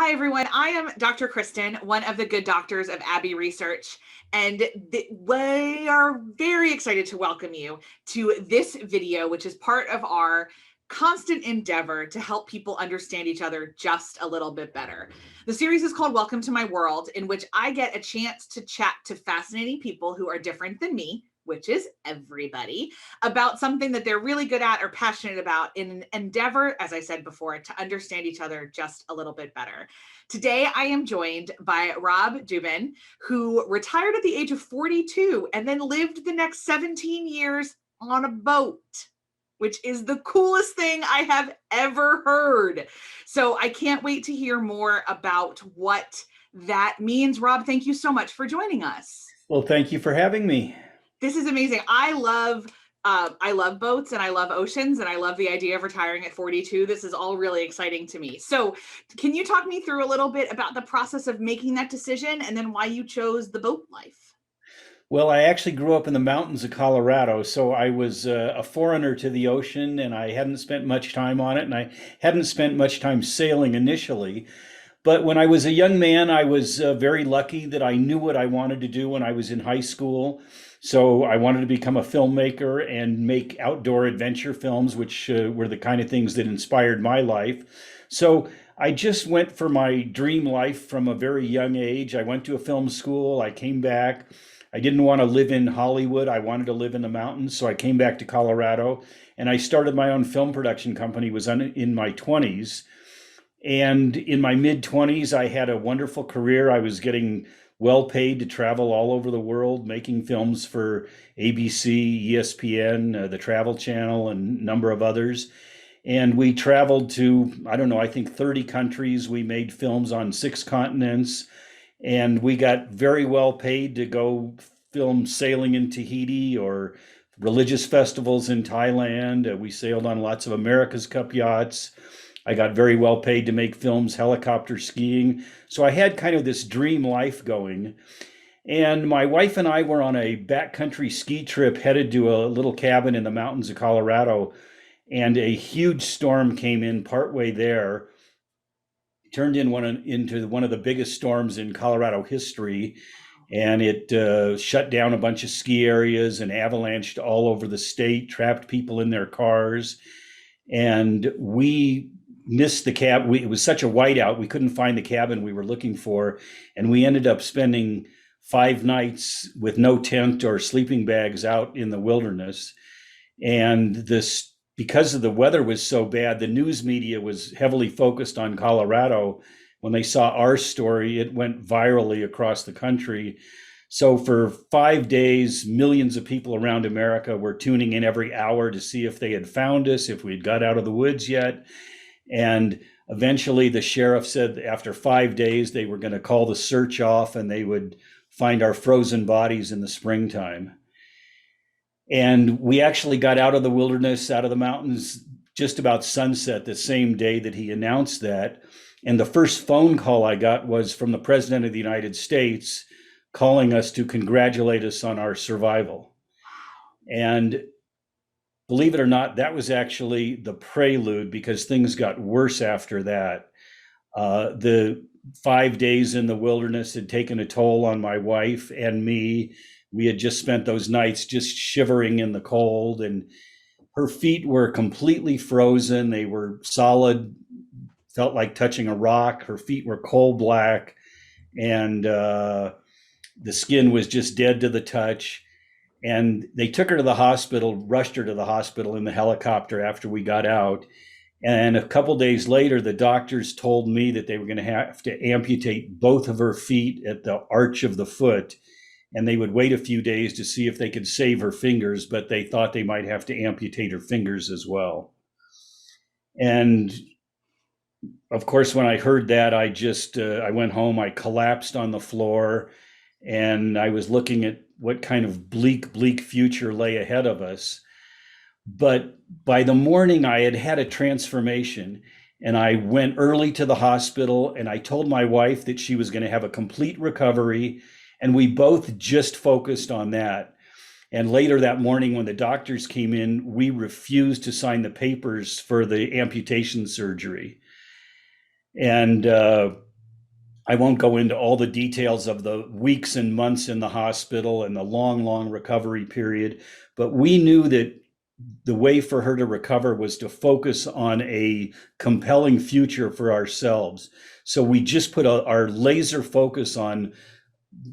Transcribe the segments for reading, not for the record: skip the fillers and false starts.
Hi, everyone. I am Dr. Kristen, one of the good doctors of Abbey Research, and we are very excited to welcome you to this video, which is part of our constant endeavor to help people understand each other just a little bit better. The series is called Welcome to My World, in which I get a chance to chat to fascinating people who are different than me, which is everybody, about something that they're really good at or passionate about in an endeavor, as I said before, to understand each other just a little bit better. Today, I am joined by Rob Dubin, who retired at the age of 42 and then lived the next 17 years on a boat, which is the coolest thing I have ever heard. So I can't wait to hear more about what that means. Rob, thank you so much for joining us. Well, thank you for having me. This is amazing. I love boats and I love oceans and I love the idea of retiring at 42. This is all really exciting to me. So can you talk me through a little bit about the process of making that decision and then why you chose the boat life? Well, I actually grew up in the mountains of Colorado, so I was a foreigner to the ocean and I hadn't spent much time on it and I hadn't spent much time sailing initially. But when I was a young man, I was very lucky that I knew what I wanted to do when I was in high school. So I wanted to become a filmmaker and make outdoor adventure films, which were the kind of things that inspired my life. So I just went for my dream life from a very young age. I went to a film school. I came back. I didn't want to live in Hollywood. I wanted to live in the mountains. So I came back to Colorado and I started my own film production company, in my 20s. And in my mid 20s, I had a wonderful career. I was getting well paid to travel all over the world, making films for ABC, ESPN, the Travel Channel, and a number of others. And we traveled to, I don't know, I think 30 countries. We made films on 6 continents. And we got very well paid to go film sailing in Tahiti or religious festivals in Thailand. We sailed on lots of America's Cup yachts. I got very well paid to make films helicopter skiing. So I had kind of this dream life going. And my wife and I were on a backcountry ski trip headed to a little cabin in the mountains of Colorado. And a huge storm came in partway there, turned into one of the biggest storms in Colorado history. And it shut down a bunch of ski areas and avalanched all over the state, trapped people in their cars. And we missed the cab. It was such a whiteout, we couldn't find the cabin we were looking for. And we ended up spending 5 nights with no tent or sleeping bags out in the wilderness. And because of the weather was so bad, the news media was heavily focused on Colorado. When they saw our story, it went virally across the country. So for 5 days, millions of people around America were tuning in every hour to see if they had found us, if we'd got out of the woods yet. And eventually the sheriff said after 5 days, they were going to call the search off and they would find our frozen bodies in the springtime. And we actually got out of the wilderness, out of the mountains, just about sunset the same day that he announced that. And the first phone call I got was from the President of the United States calling us to congratulate us on our survival. And believe it or not, that was actually the prelude because things got worse after that. The 5 days in the wilderness had taken a toll on my wife and me. We had just spent those nights just shivering in the cold, and her feet were completely frozen. They were solid, felt like touching a rock. Her feet were coal black, and the skin was just dead to the touch. And they took her to the hospital, rushed her to the hospital in the helicopter after we got out. And a couple days later, the doctors told me that they were going to have to amputate both of her feet at the arch of the foot. And they would wait a few days to see if they could save her fingers, but they thought they might have to amputate her fingers as well. And of course, when I heard that, I went home, I collapsed on the floor, and I was looking at what kind of bleak future lay ahead of us. But by the morning, I had had a transformation, and I went early to the hospital, and I told my wife that she was going to have a complete recovery, and we both just focused on that. And later that morning, when the doctors came in, we refused to sign the papers for the amputation surgery. And I won't go into all the details of the weeks and months in the hospital and the long, long recovery period, but we knew that the way for her to recover was to focus on a compelling future for ourselves. So we just put our laser focus on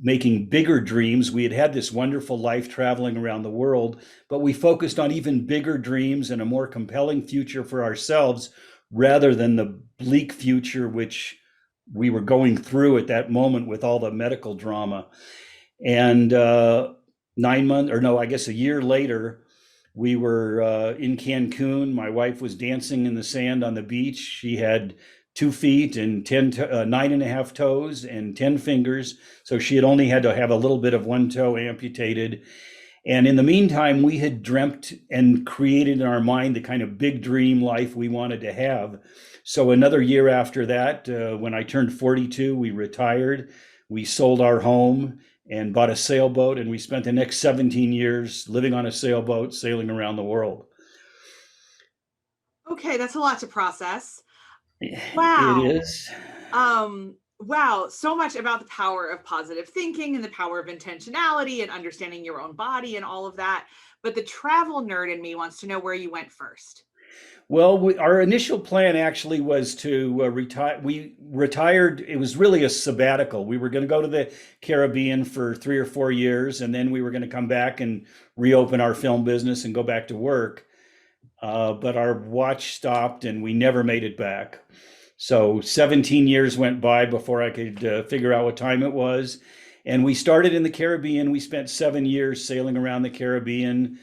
making bigger dreams. We had had this wonderful life traveling around the world, but we focused on even bigger dreams and a more compelling future for ourselves rather than the bleak future which we were going through at that moment with all the medical drama. And 9 months, or no, I guess a year later, we were in Cancun. My wife was dancing in the sand on the beach. She had 2 feet and 9.5 toes and 10 fingers. So she had only had to have a little bit of one toe amputated. And in the meantime, we had dreamt and created in our mind the kind of big dream life we wanted to have. So another year after that, when I turned 42, we retired. We sold our home and bought a sailboat, and we spent the next 17 years living on a sailboat, sailing around the world. Okay, that's a lot to process. It Wow. is. Wow, so much about the power of positive thinking and the power of intentionality and understanding your own body and all of that. But the travel nerd in me wants to know where you went first. Well, our initial plan actually was to retire. We retired. It was really a sabbatical. We were going to go to the Caribbean for 3 or 4 years, and then we were going to come back and reopen our film business and go back to work. But our watch stopped, and we never made it back. So 17 years went by before I could figure out what time it was. And we started in the Caribbean. We spent 7 years sailing around the Caribbean,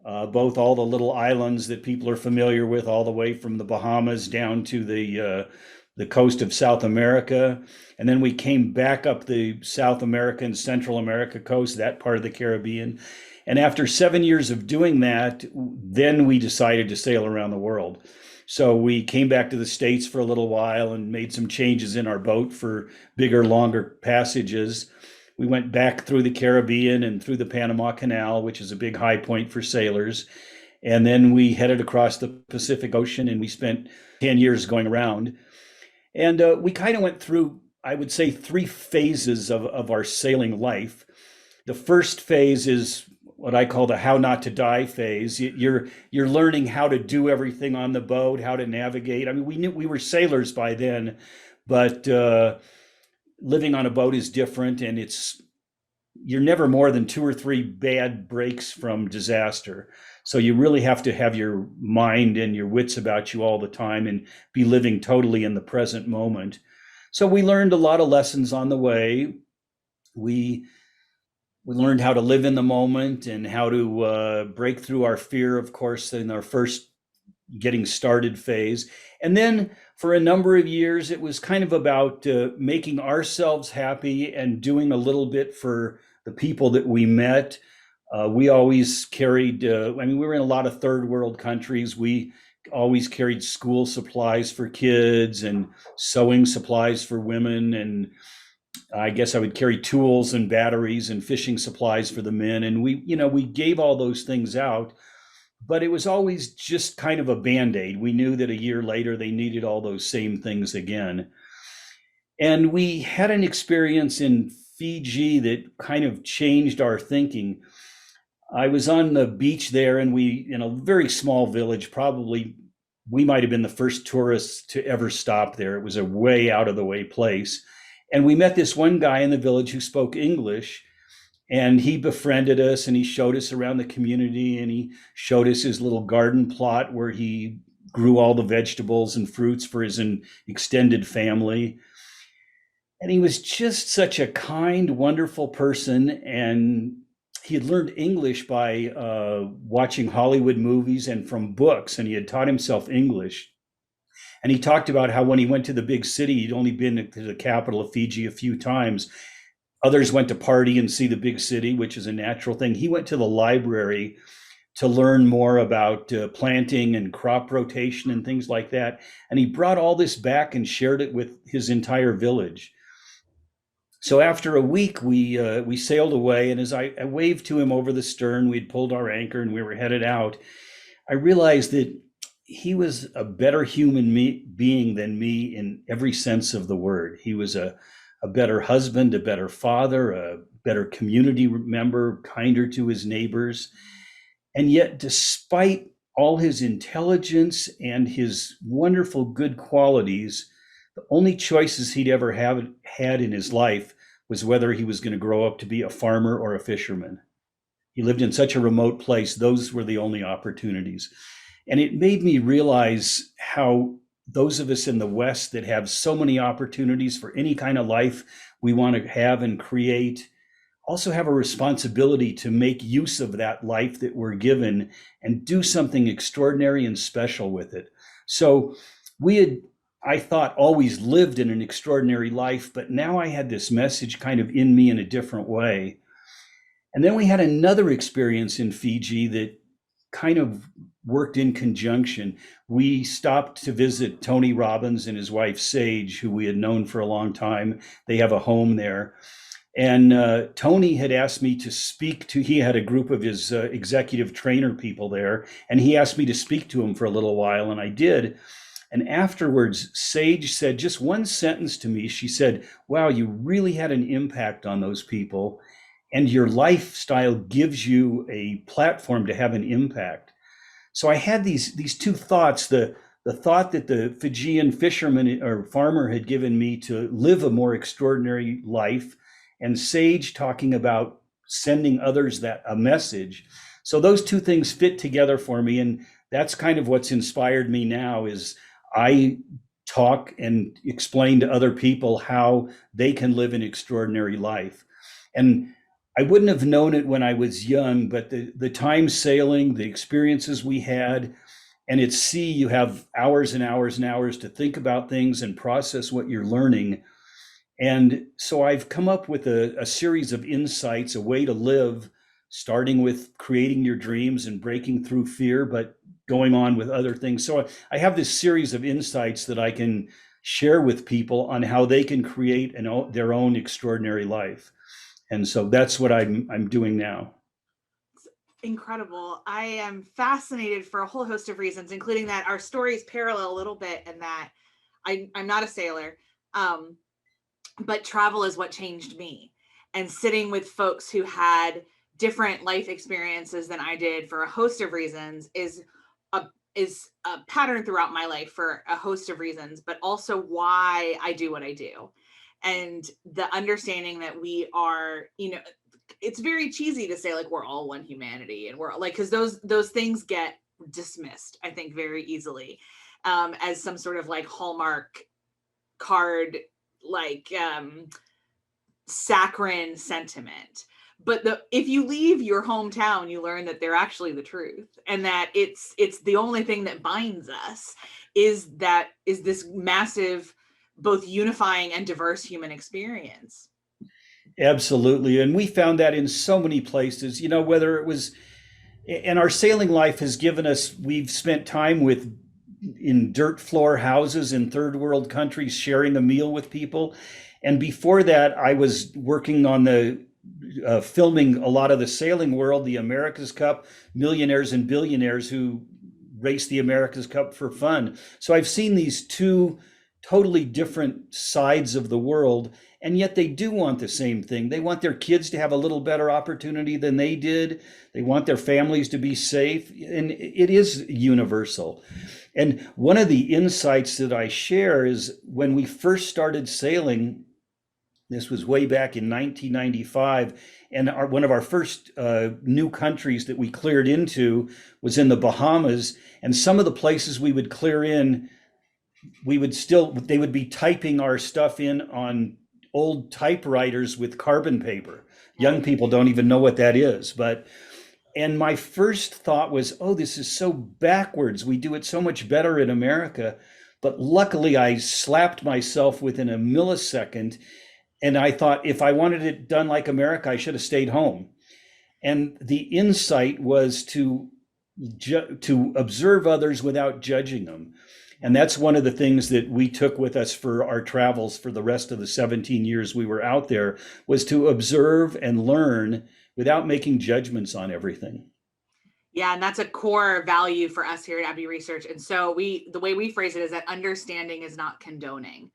both all the little islands that people are familiar with, all the way from the Bahamas down to the coast of South America. And then we came back up the South America and Central America coast, that part of the Caribbean. And after 7 years of doing that, then we decided to sail around the world. So we came back to the States for a little while and made some changes in our boat for bigger, longer passages. We went back through the Caribbean and through the Panama Canal, which is a big high point for sailors. And then we headed across the Pacific Ocean, and we spent 10 years going around. And we kind of went through, I would say, 3 phases of our sailing life. The first phase is what I call the how not to die phase. You're learning how to do everything on the boat, how to navigate. I mean, we knew we were sailors by then, but living on a boat is different, and you're never more than 2 or 3 bad breaks from disaster. So you really have to have your mind and your wits about you all the time and be living totally in the present moment. So we learned a lot of lessons on the way. We learned how to live in the moment and how to break through our fear, of course, in our first getting started phase. And then for a number of years, it was kind of about making ourselves happy and doing a little bit for the people that we met. We always carried, I mean, we were in a lot of third world countries. We always carried school supplies for kids and sewing supplies for women, and I guess I would carry tools and batteries and fishing supplies for the men. And we gave all those things out, but it was always just kind of a band-aid. We knew that a year later they needed all those same things again. And we had an experience in Fiji that kind of changed our thinking. I was on the beach there, and in a very small village, probably we might have been the first tourists to ever stop there. It was a way out of the way place. And we met this one guy in the village who spoke English, and he befriended us, and he showed us around the community, and he showed us his little garden plot where he grew all the vegetables and fruits for his extended family. And he was just such a kind, wonderful person. And he had learned English by watching Hollywood movies and from books, and he had taught himself English. And he talked about how when he went to the big city, he'd only been to the capital of Fiji a few times. Others went to party and see the big city, which is a natural thing. He went to the library to learn more about planting and crop rotation and things like that. And he brought all this back and shared it with his entire village. So after a week, we sailed away, and as I waved to him over the stern, we'd pulled our anchor and we were headed out. I realized that he was a better human being than me in every sense of the word. He was a a better husband, a better father, a better community member, kinder to his neighbors. And yet, despite all his intelligence and his wonderful good qualities, the only choices he'd ever had in his life was whether he was going to grow up to be a farmer or a fisherman. He lived in such a remote place, those were the only opportunities. And it made me realize how those of us in the West that have so many opportunities for any kind of life we want to have and create also have a responsibility to make use of that life that we're given and do something extraordinary and special with it. So we had, I thought, always lived in an extraordinary life, but now I had this message kind of in me in a different way. And then we had another experience in Fiji that kind of worked in conjunction. We stopped to visit Tony Robbins and his wife Sage, who we had known for a long time. They have a home there. And Tony had asked me to speak to, he had a group of his executive trainer people there, and he asked me to speak to him for a little while, and I did. And afterwards, Sage said just one sentence to me. She said, "Wow, you really had an impact on those people, and your lifestyle gives you a platform to have an impact." So I had these two thoughts: the thought that the Fijian fisherman or farmer had given me to live a more extraordinary life, and Sage talking about sending others that a message. So those two things fit together for me, and that's kind of what's inspired me now. Is I talk and explain to other people how they can live an extraordinary life. And I wouldn't have known it when I was young, but the time sailing, the experiences we had, and at sea, you have hours and hours and hours to think about things and process what you're learning. And so I've come up with a series of insights, a way to live, starting with creating your dreams and breaking through fear, but going on with other things. So I have this series of insights that I can share with people on how they can create their own extraordinary life. And so that's what I'm doing now. Incredible. I am fascinated for a whole host of reasons, including that our stories parallel a little bit, and that I'm not a sailor, but travel is what changed me. And sitting with folks who had different life experiences than I did for a host of reasons a is a pattern throughout my life for a host of reasons, but also why I do what I do. And the understanding that we are, it's very cheesy to say like we're all one humanity, and we're like, because those things get dismissed, I think, very easily, as some sort of like Hallmark card, like saccharine sentiment. But if you leave your hometown, you learn that they're actually the truth, and that it's the only thing that binds us is this massive, both unifying and diverse human experience. Absolutely. And we found that in so many places, whether it was, and our sailing life has given us, we've spent time in dirt floor houses in third world countries, sharing a meal with people. And before that, I was working on filming a lot of the sailing world, the America's Cup, millionaires and billionaires who race the America's Cup for fun. So I've seen these two totally different sides of the world, and yet they do want the same thing. They want their kids to have a little better opportunity than they did. They want their families to be safe, and it is universal. And one of the insights that I share is when we first started sailing, this was way back in 1995, and one of our first new countries that we cleared into was in the Bahamas. And some of the places we would clear in, they would be typing our stuff in on old typewriters with carbon paper. Young people don't even know what that is, and my first thought was, oh, this is so backwards. We do it so much better in America. But luckily, I slapped myself within a millisecond, and I thought, if I wanted it done like America, I should have stayed home. And the insight was to observe others without judging them. And that's one of the things that we took with us for our travels for the rest of the 17 years we were out there, was to observe and learn without making judgments on everything. Yeah, and that's a core value for us here at Abbey Research. And so the way we phrase it is that understanding is not condoning.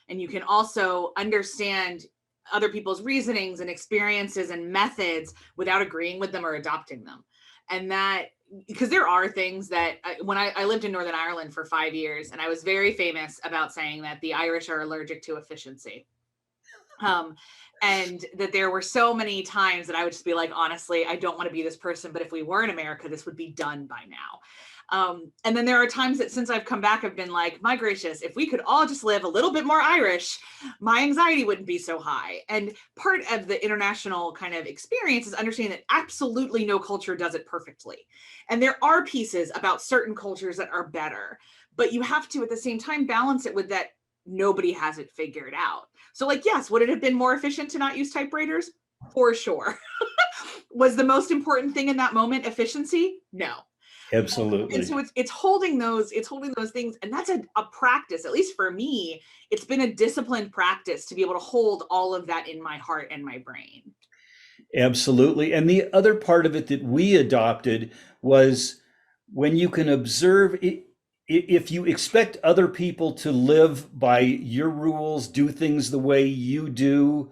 and you can also understand other people's reasonings and experiences and methods without agreeing with them or adopting them. And that, because there are things that when I lived in Northern Ireland for 5 years, and I was very famous about saying that the Irish are allergic to efficiency. Um, and that there were so many times that I would just be like, honestly, I don't want to be this person, but if we were in America, this would be done by now. And then there are times that since I've come back, I've been like, my gracious, if we could all just live a little bit more Irish, my anxiety wouldn't be so high. And part of the international kind of experience is understanding that absolutely no culture does it perfectly. And there are pieces about certain cultures that are better, but you have to at the same time balance it with that nobody has it figured out. So, like, yes, would it have been more efficient to not use typewriters? For sure. Was the most important thing in that moment efficiency? No. And Absolutely. so it's holding those things, and that's a practice. At least for me, it's been a disciplined practice to be able to hold all of that in my heart and my brain. Absolutely. And the other part of it that we adopted was when you can observe it, if you expect other people to live by your rules, do things the way you do,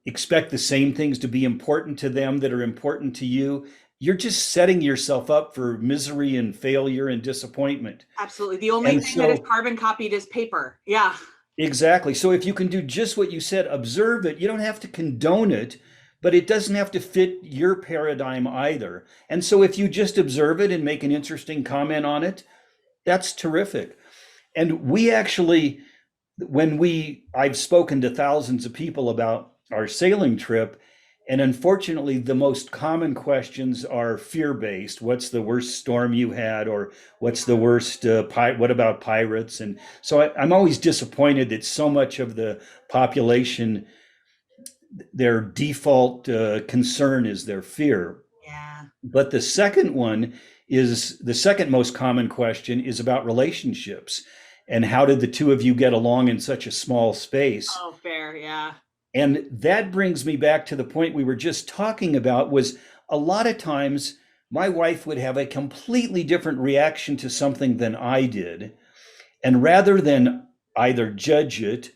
expect the same things to be important to them that are important to you, you're just setting yourself up for misery and failure and disappointment. Absolutely. The only And thing that is so, carbon copied is paper. Yeah. exactly. So if you can do just what you said, observe it, you don't have to condone it, but it doesn't have to fit your paradigm either. And so if you just observe it and make an interesting comment on it, that's terrific. And we actually, I've spoken to thousands of people about our sailing trip, and unfortunately, the most common questions are fear-based. What's the worst storm you had, or what's the worst? What about pirates? And so I'm always disappointed that so much of the population, their default concern is their fear. Yeah. But the second most common question is about relationships and how did the two of you get along in such a small space? Oh, fair. Yeah. And that brings me back to the point we were just talking about was a lot of times my wife would have a completely different reaction to something than I did. And rather than either judge it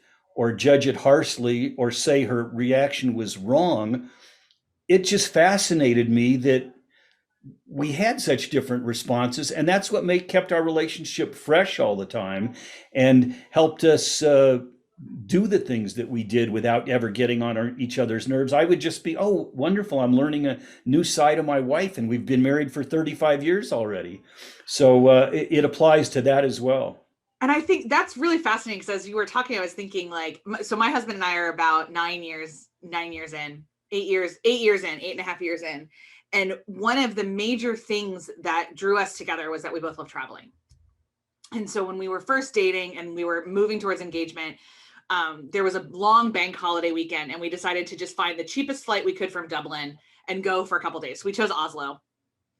harshly or say her reaction was wrong, it just fascinated me that we had such different responses, and that's what kept our relationship fresh all the time and helped us do the things that we did without ever getting on each other's nerves. I would just be, oh, wonderful, I'm learning a new side of my wife, and we've been married for 35 years already. So it applies to that as well. And I think that's really fascinating because as you were talking, I was thinking like, so my husband and I are about 9 years in, 8 years in, 8.5 years in. And one of the major things that drew us together was that we both love traveling. And so when we were first dating and we were moving towards engagement, there was a long bank holiday weekend, and we decided to just find the cheapest flight we could from Dublin and go for a couple days. So we chose Oslo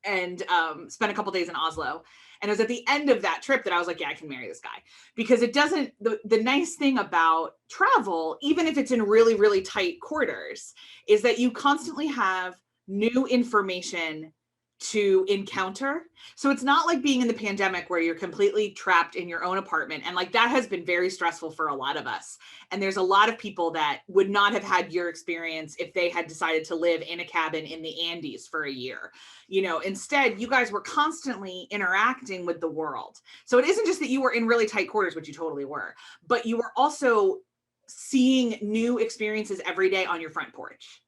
and spent a couple days in Oslo. And it was at the end of that trip that I was like, yeah, I can marry this guy. Because it doesn't, the nice thing about travel, even if it's in really, really tight quarters, is that you constantly have new information to encounter. So it's not like being in the pandemic where you're completely trapped in your own apartment. And like that has been very stressful for a lot of us. And there's a lot of people that would not have had your experience if they had decided to live in a cabin in the Andes for a year. Instead, you guys were constantly interacting with the world. So it isn't just that you were in really tight quarters, which you totally were, but you were also seeing new experiences every day on your front porch.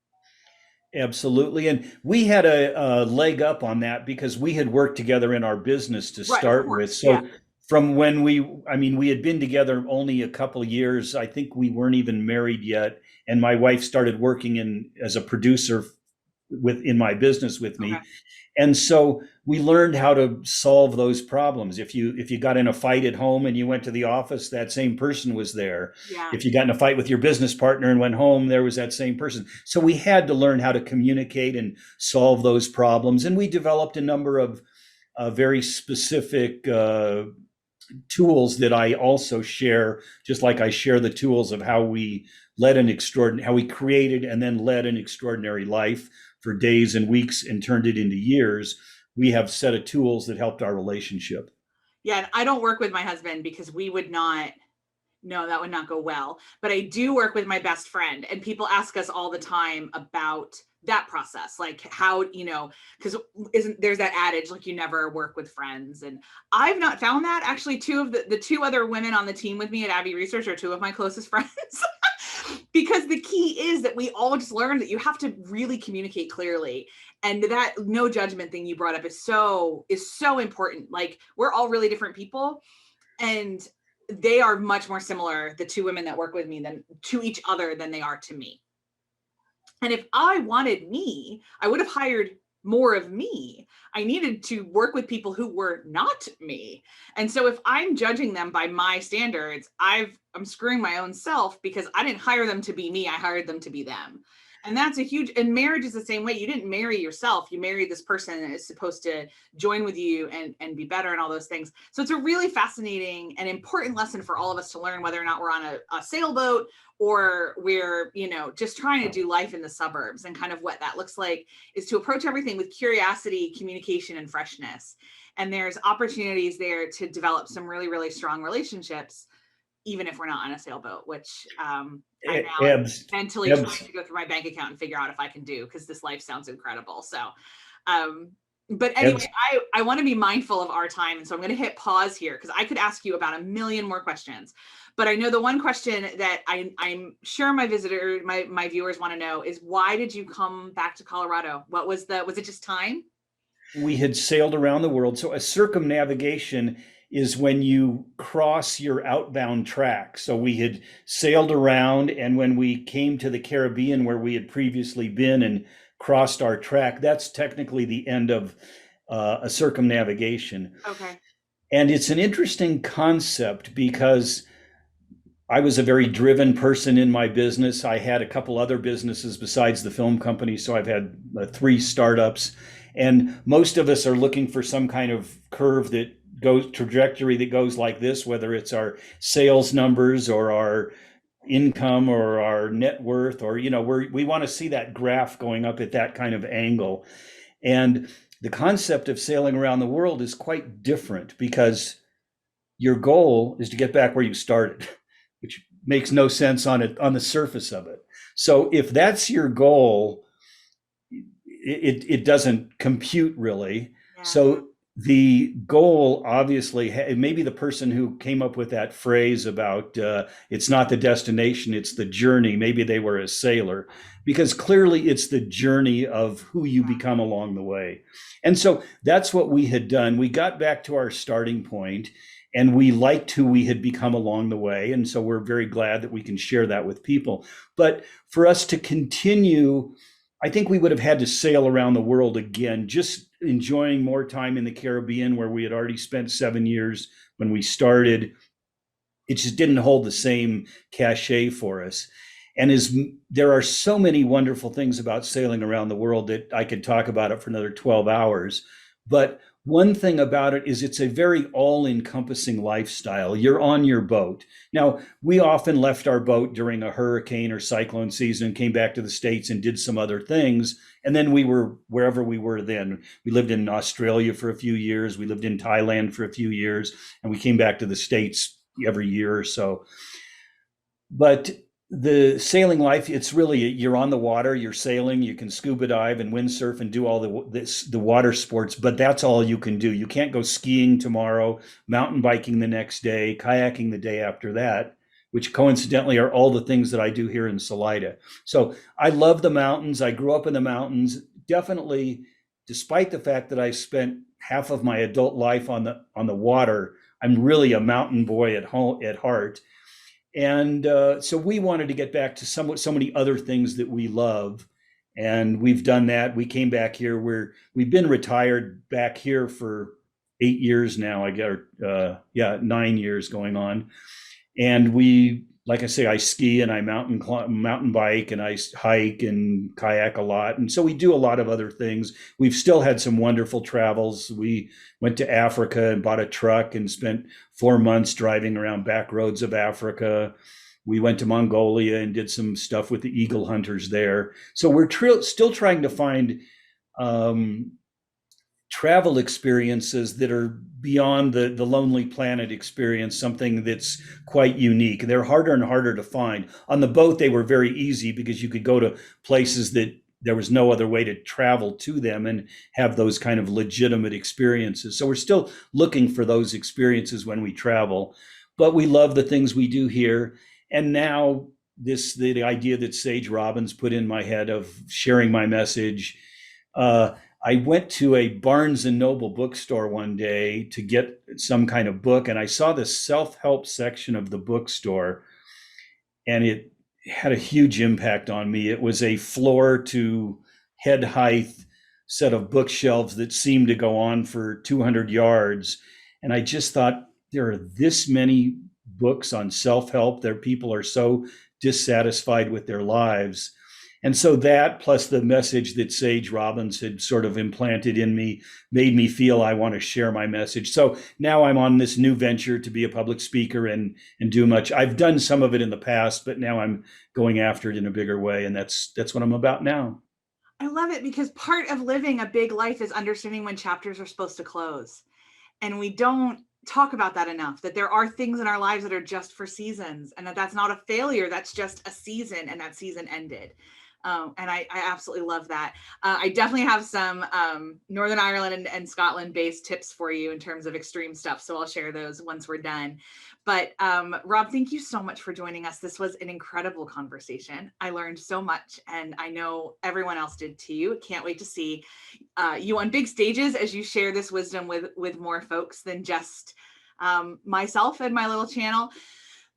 Absolutely. And we had a leg up on that because we had worked together in our business to Right, of start with. course. Yeah. So from when we had been together only a couple of years. I think we weren't even married yet. And my wife started working as a producer in my business with Okay. me. And so we learned how to solve those problems. If you got in a fight at home and you went to the office, that same person was there. Yeah. If you got in a fight with your business partner and went home, there was that same person. So we had to learn how to communicate and solve those problems. And we developed a number of very specific tools that I also share, just like I share the tools of how we how we created and then led an extraordinary life for days and weeks and turned it into years. We have a set of tools that helped our relationship. Yeah. And I don't work with my husband because we would not, No, that would not go well. But I do work with my best friend, and people ask us all the time about that process, like how, because isn't there's that adage like you never work with friends, and I've not found that. Actually, two of the two other women on the team with me at Abbey Research are two of my closest friends. Because the key is that we all just learned that you have to really communicate clearly, and that no judgment thing you brought up is so important. Like, we're all really different people, and they are much more similar, the two women that work with me, than to each other than they are to me. And if I wanted me, I would have hired more of me. I needed to work with people who were not me. And so if I'm judging them by my standards, I'm screwing my own self, because I didn't hire them to be me, I hired them to be them. And that's a huge, and marriage is the same way. You didn't marry yourself, you married this person that is supposed to join with you and be better and all those things. So it's a really fascinating and important lesson for all of us to learn, whether or not we're on a sailboat or we're, just trying to do life in the suburbs. And kind of what that looks like is to approach everything with curiosity, communication, and freshness. And there's opportunities there to develop some really, really strong relationships, even if we're not on a sailboat, which I'm now Abs, mentally trying abs, to go through my bank account and figure out if I can do, because this life sounds incredible. So, but anyway, abs. I want to be mindful of our time. And so I'm going to hit pause here, because I could ask you about a million more questions. But I know the one question that I'm sure my viewers want to know is, why did you come back to Colorado? Was it just time? We had sailed around the world. So a circumnavigation is when you cross your outbound track. So we had sailed around, and when we came to the Caribbean where we had previously been and crossed our track, that's technically the end of a circumnavigation. Okay. And it's an interesting concept because I was a very driven person in my business. I had a couple other businesses besides the film company. So I've had three startups. And most of us are looking for some kind of curve that goes, trajectory that goes like this, whether it's our sales numbers or our income or our net worth, or, we want to see that graph going up at that kind of angle. And the concept of sailing around the world is quite different, because your goal is to get back where you started, which makes no sense on the surface of it. So if that's your goal, it doesn't compute really. Yeah. So the goal, obviously, maybe the person who came up with that phrase about it's not the destination, it's the journey, maybe they were a sailor, because clearly it's the journey of who you become along the way. And so that's what we had done. We got back to our starting point, and we liked who we had become along the way. And so we're very glad that we can share that with people. But for us to continue, I think we would have had to sail around the world again, just enjoying more time in the Caribbean, where we had already spent 7 years when we started. It just didn't hold the same cachet for us. And there are so many wonderful things about sailing around the world that I could talk about it for another 12 hours. But one thing about it is it's a very all-encompassing lifestyle. You're on your boat. Now, we often left our boat during a hurricane or cyclone season and came back to the States and did some other things. And then we were wherever we were then. We lived in Australia for a few years. We lived in Thailand for a few years. And we came back to the States every year or so. But the sailing life, it's really, you're on the water, you're sailing, you can scuba dive and windsurf and do all the water sports, but that's all you can do. You can't go skiing tomorrow, mountain biking the next day, kayaking the day after that, which coincidentally are all the things that I do here in Salida. So I love the mountains. I grew up in the mountains. Definitely, despite the fact that I spent half of my adult life on the water, I'm really a mountain boy at home, at heart. And so we wanted to get back to so many other things that we love. And we've done that. We came back here where we've been retired back here for 8 years now, I guess, 9 years going on. And like I say, I ski and I mountain bike and I hike and kayak a lot. And so we do a lot of other things. We've still had some wonderful travels. We went to Africa and bought a truck and spent 4 months driving around back roads of Africa. We went to Mongolia and did some stuff with the eagle hunters there. So we're still trying to find travel experiences that are beyond the Lonely Planet experience, something that's quite unique. They're harder and harder to find. On the boat, they were very easy because you could go to places that there was no other way to travel to them and have those kind of legitimate experiences. So we're still looking for those experiences when we travel, but we love the things we do here. And now the idea that Sage Robbins put in my head of sharing my message. Uh, I went to a Barnes and Noble bookstore one day to get some kind of book, and I saw the self-help section of the bookstore, and it had a huge impact on me. It was a floor to head height set of bookshelves that seemed to go on for 200 yards. And I just thought, there are this many books on self-help. There people are so dissatisfied with their lives. And so that, plus the message that Sage Robbins had sort of implanted in me, made me feel I want to share my message. So now I'm on this new venture to be a public speaker and do much. I've done some of it in the past, but now I'm going after it in a bigger way, and that's what I'm about now. I love it because part of living a big life is understanding when chapters are supposed to close. And we don't talk about that enough, that there are things in our lives that are just for seasons, and that that's not a failure, that's just a season, and that season ended. And I absolutely love that. I definitely have some Northern Ireland and Scotland based tips for you in terms of extreme stuff. So I'll share those once we're done. But Rob, thank you so much for joining us. This was an incredible conversation. I learned so much, and I know everyone else did too. Can't wait to see you on big stages as you share this wisdom with more folks than just myself and my little channel.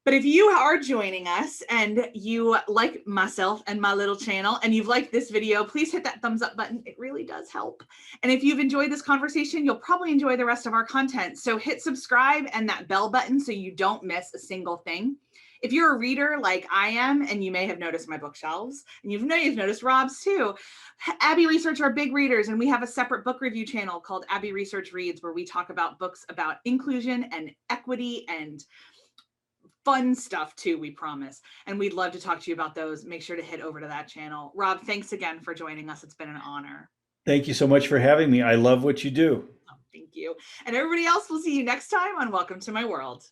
But if you are joining us and you like myself and my little channel and you've liked this video, please hit that thumbs up button. It really does help. And if you've enjoyed this conversation, you'll probably enjoy the rest of our content. So hit subscribe and that bell button so you don't miss a single thing. If you're a reader like I am, and you may have noticed my bookshelves, and you've noticed Rob's too, Abbey Research are big readers, and we have a separate book review channel called Abbey Research Reads, where we talk about books about inclusion and equity and fun stuff too, we promise. And we'd love to talk to you about those. Make sure to head over to that channel. Rob, thanks again for joining us. It's been an honor. Thank you so much for having me. I love what you do. Oh, thank you. And everybody else, we'll see you next time on Welcome to My World.